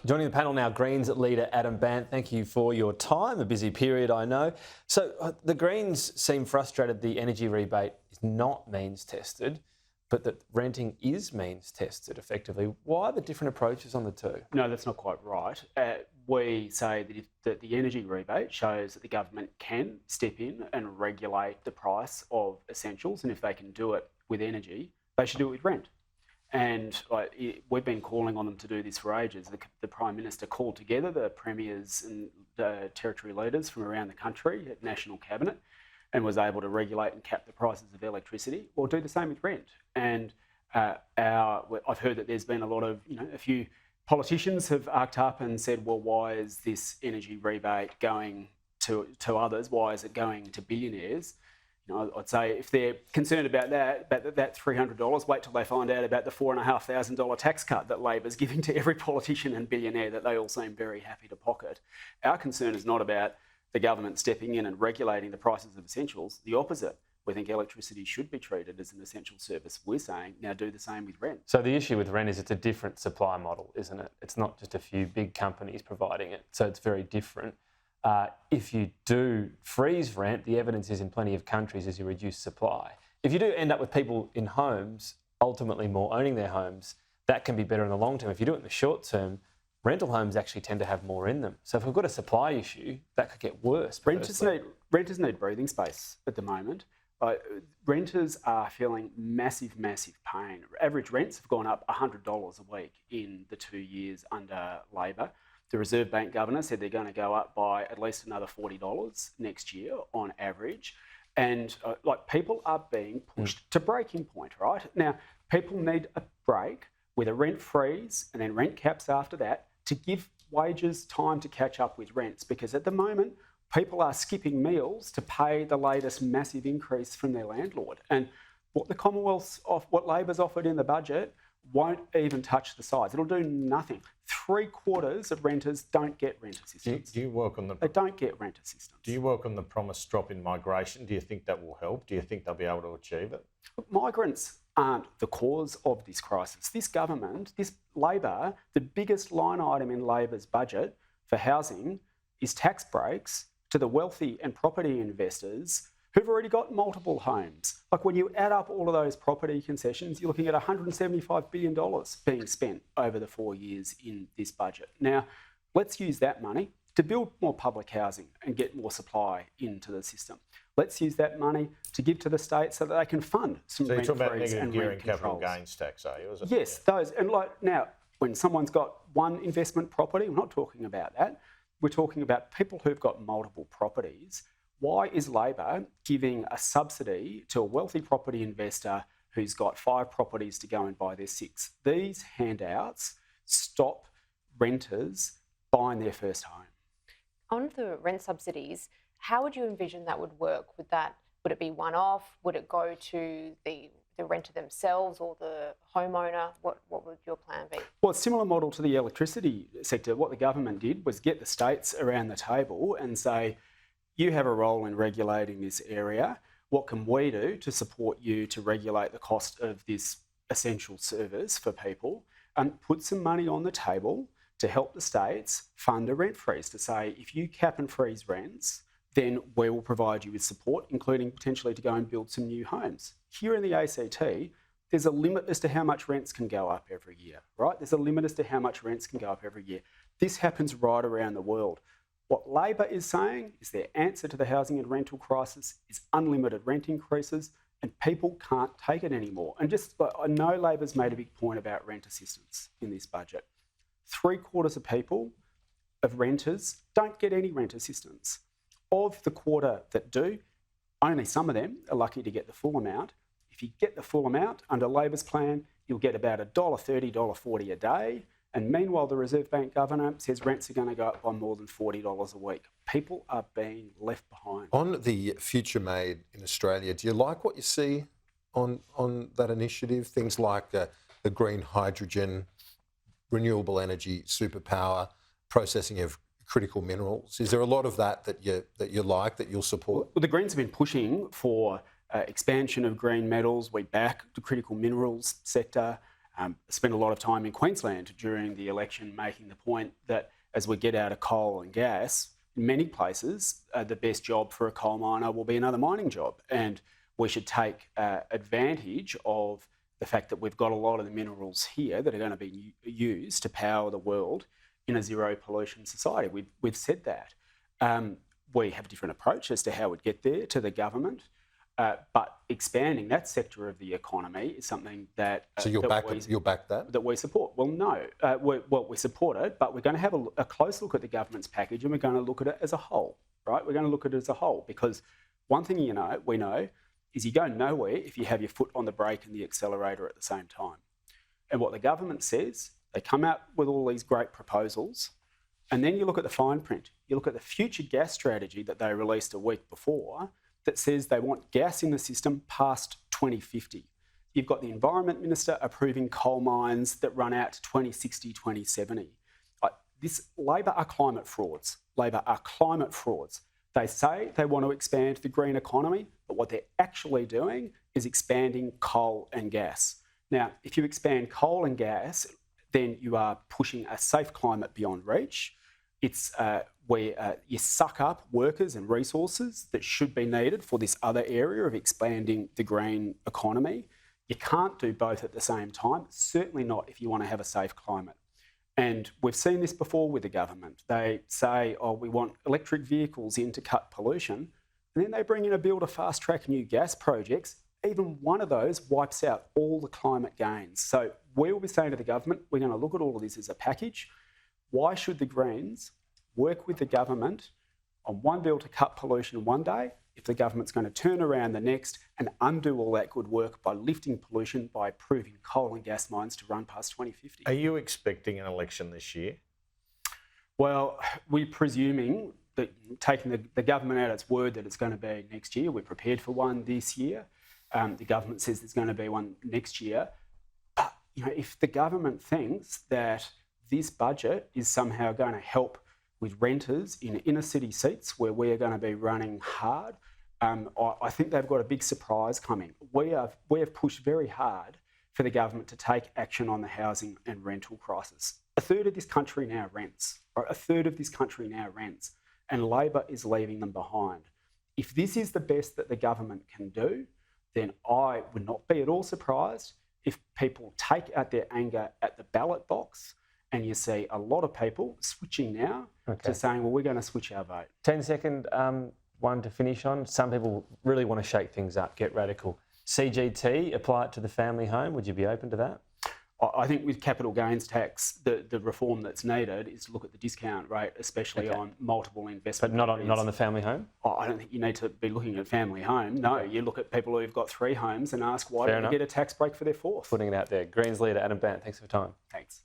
Joining the panel now, Greens leader Adam Bandt. Thank you for your time. A busy period, I know. So the Greens seem frustrated the energy rebate is not means tested, but that renting is means tested effectively. Why the different approaches on the two? No, that's not quite right. We say that the energy rebate shows that the government can step in and regulate the price of essentials, and if they can do it with energy, they should do it with rent. And we've been calling on them to do this for ages. The Prime Minister called together the premiers and the territory leaders from around the country at National Cabinet and was able to regulate and cap the prices of electricity, or do the same with rent. And I've heard that there's been a few politicians have arced up and said, well, why is this energy rebate going to others? Why is it going to billionaires? I'd say if they're concerned about that $300, wait till they find out about the $4,500 tax cut that Labor's giving to every politician and billionaire that they all seem very happy to pocket. Our concern is not about the government stepping in and regulating the prices of essentials. The opposite. We think electricity should be treated as an essential service. We're saying now do the same with rent. So the issue with rent is it's a different supply model, isn't it? It's not just a few big companies providing it. So it's very different. If you do freeze rent, the evidence is in plenty of countries is you reduce supply. If you do end up with people in homes, ultimately more owning their homes, that can be better in the long term. If you do it in the short term, rental homes actually tend to have more in them. So if we've got a supply issue, that could get worse. Renters need breathing space at the moment. Renters are feeling massive pain. Average rents have gone up $100 a week in the 2 years under Labor. The Reserve Bank governor said they're going to go up by at least another $40 next year on average. And people are being pushed to breaking point, right? Now, people need a break with a rent freeze and then rent caps after that to give wages time to catch up with rents, because at the moment, people are skipping meals to pay the latest massive increase from their landlord. And what the Commonwealth's what Labor's offered in the budget won't even touch the sides. It'll do nothing. 3/4 of renters don't get rent assistance. Do you welcome They don't get rent assistance. Do you welcome the promised drop in migration? Do you think that will help? Do you think they'll be able to achieve it? Look, migrants aren't the cause of this crisis. This government, this Labor, the biggest line item in Labor's budget for housing is tax breaks to the wealthy and property investors who've already got multiple homes. Like when you add up all of those property concessions, you're looking at $175 billion being spent over the 4 years in this budget. Now, let's use that money to build more public housing and get more supply into the system. Let's use that money to give to the state so that they can fund some rent freeze. So you're talking about and negative gearing rent capital controls. gains tax, are you? Yes, those. And now, when someone's got one investment property, we're not talking about that. We're talking about people who've got multiple properties. Why is Labor giving a subsidy to a wealthy property investor who's got 5 properties to go and buy their 6th? These handouts stop renters buying their first home. On the rent subsidies, how would you envision that would work? Would it be one-off? Would it go to the renter themselves or the homeowner? What would your plan be? Well, it's a similar model to the electricity sector. What the government did was get the states around the table and say, you have a role in regulating this area. What can we do to support you to regulate the cost of this essential service for people? And put some money on the table to help the states fund a rent freeze, to say, if you cap and freeze rents, then we will provide you with support, including potentially to go and build some new homes. Here in the ACT, there's a limit as to how much rents can go up every year, right? There's a limit as to how much rents can go up every year. This happens right around the world. What Labor is saying is their answer to the housing and rental crisis is unlimited rent increases, and people can't take it anymore. And I know Labor's made a big point about rent assistance in this budget. 3/4 of people, of renters, don't get any rent assistance. Of the quarter that do, only some of them are lucky to get the full amount. If you get the full amount under Labor's plan, you'll get about $1.30, $1.40 a day. And meanwhile, the Reserve Bank governor says rents are going to go up by more than $40 a week. People are being left behind. On the future made in Australia, do you like what you see on that initiative? Things like the green hydrogen, renewable energy, superpower, processing of critical minerals. Is there a lot of that you like, that you'll support? Well, the Greens have been pushing for expansion of green metals. We back the critical minerals sector. spent a lot of time in Queensland during the election making the point that as we get out of coal and gas, in many places, the best job for a coal miner will be another mining job. And we should take advantage of the fact that we've got a lot of the minerals here that are going to be used to power the world in a zero pollution society. We've said that. We have a different approach as to how we'd get there to the government. But expanding that sector of the economy is something that... So you'll back that? That we support. Well, no. We support it, but we're going to have a close look at the government's package and we're going to look at it as a whole, right? We're going to look at it as a whole because one thing we know is you go nowhere if you have your foot on the brake and the accelerator at the same time. And what the government says, they come out with all these great proposals and then you look at the fine print. You look at the future gas strategy that they released a week before that says they want gas in the system past 2050. You've got the Environment Minister approving coal mines that run out to 2060, 2070. Labor are climate frauds. Labor are climate frauds. They say they want to expand the green economy, but what they're actually doing is expanding coal and gas. Now, if you expand coal and gas, then you are pushing a safe climate beyond reach. It's where you suck up workers and resources that should be needed for this other area of expanding the green economy. You can't do both at the same time, certainly not if you want to have a safe climate. And we've seen this before with the government. They say, oh, we want electric vehicles in to cut pollution, and then they bring in a bill to fast-track new gas projects. Even one of those wipes out all the climate gains. So we will be saying to the government, we're going to look at all of this as a package. Why should the Greens work with the government on one bill to cut pollution one day if the government's going to turn around the next and undo all that good work by lifting pollution by approving coal and gas mines to run past 2050? Are you expecting an election this year? Well, we're presuming that taking the government at its word that it's going to be next year. We're prepared for one this year. The government says there's going to be one next year. But if the government thinks that this budget is somehow going to help with renters in inner city seats where we are going to be running hard, I think they've got a big surprise coming. We have pushed very hard for the government to take action on the housing and rental crisis. A third of this country now rents, and Labor is leaving them behind. If this is the best that the government can do, then I would not be at all surprised if people take out their anger at the ballot box and you see a lot of people switching now to saying, well, we're going to switch our vote. 10-second one to finish on. Some people really want to shake things up, get radical. CGT, apply it to the family home. Would you be open to that? I think with capital gains tax, the reform that's needed is to look at the discount rate, especially on multiple investment. But not on the family home? I don't think you need to be looking at family home. No, you look at people who've got 3 homes and ask why don't they get a tax break for their 4th? Putting it out there. Greens leader Adam Bandt, thanks for your time. Thanks.